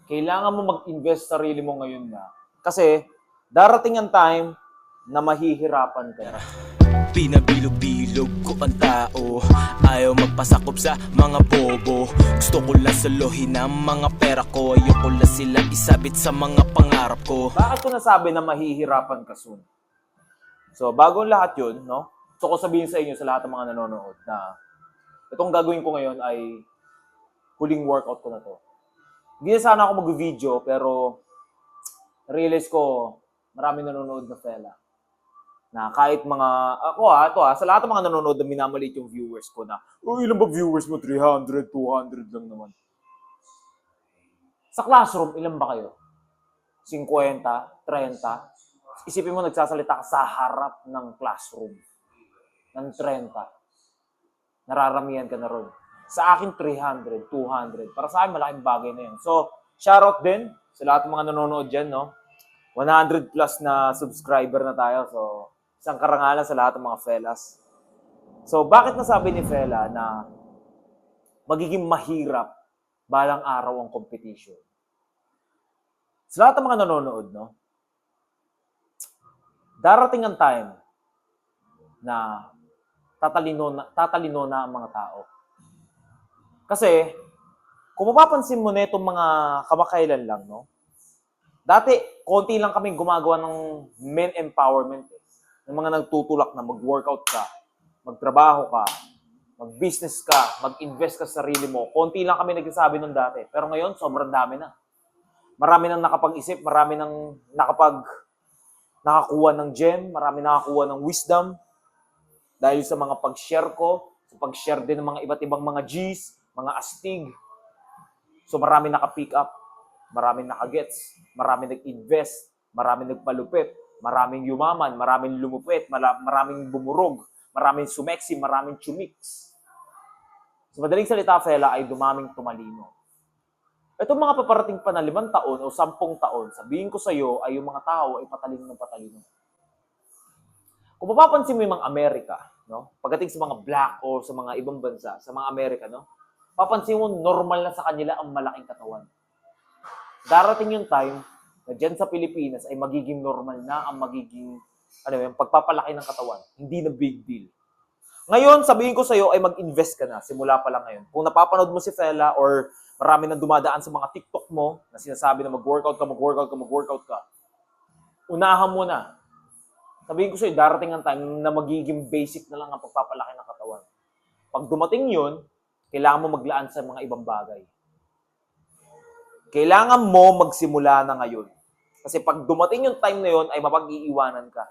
kailangan mo mag-invest sa sarili mo ngayon na. Kasi, darating ang time na mahihirapan ka na. Pinabilog-bilog ko ang tao, ayaw magpasakop sa mga bobo. Gusto ko lang salohin ang mga pera ko, ayoko lang sila isabit sa mga pangarap ko. Bakit ko nasabi na mahihirapan ka soon? So, bago ang lahat yun, no? Gusto ko sabihin sa inyo, sa lahat ng mga nanonood, na itong gagawin ko ngayon ay huling workout ko na to. Hindi na sana ako mag-video, pero realize ko, marami nanonood na fella. Na kahit mga, sa lahat ng mga nanonood na minamaliit yung viewers ko na, ilan ba viewers mo? 300, 200 lang naman. Sa classroom, ilan ba kayo? 50, 30? Isipin mo, nagsasalita ka sa harap ng classroom. Ng 30. Nararamihan ka na ron. Sa akin, 300, 200. Para sa akin, malaking bagay na yun. So, shoutout din sa lahat ng mga nanonood dyan, no? 100 plus na subscriber na tayo. So, isang karangalan sa lahat ng mga fellas. So, bakit nasabi ni Fela na magiging mahirap balang araw ang competition? Sa lahat ng mga nanonood, no? Darating ang time na tatalino na ang mga tao. Kasi, kung mapapansin mo na itong mga kamakailan lang, no? Dati, konti lang kaming gumagawa ng men empowerment. Ng mga nagtutulak na mag-workout ka, magtrabaho ka, mag-business ka, mag-invest ka sa sarili mo. Konti lang kami nagsasabi nun dati. Pero ngayon, sobrang dami na. Marami nang nakapag-isip, marami nang nakakuha ng gem, marami nakakuha ng wisdom. Dahil sa mga pag-share ko, sa pag-share din ng mga iba't ibang mga G's, mga astig. So marami naka-pick up, marami naka-gets, marami nag-invest, marami nagpalupit, maraming yumaman, maraming lumupit, maraming bumurog, maraming sumeksi, maraming chumix. Sa madaling salita, fella, ay dumaming tumalino. Itong mga paparating pa na 5 taon o 10 taon, sabihin ko sa iyo ay yung mga tao ay patalino ng patalino. Kung mapapansin mo yung mga Amerika, no? Pagdating sa mga black o sa mga ibang bansa, sa mga Amerika, no? Papansin mo, normal na sa kanila ang malaking katawan. Darating yung time na dyan sa Pilipinas ay magiging normal na ang magiging pagpapalaki ng katawan. Hindi na big deal. Ngayon, sabihin ko sa iyo ay mag-invest ka na simula pa lang ngayon. Kung napapanood mo si Fela or marami nang dumadaan sa mga TikTok mo na sinasabi na mag-workout ka, unahan mo na. Sabihin ko sa iyo, darating ang time na magiging basic na lang ang pagpapalaki ng katawan. Pag dumating yun, kailangan mo maglaan sa mga ibang bagay. Kailangan mo magsimula na ngayon. Kasi pag dumating yung time na yun, ay mapag-iiwanan ka.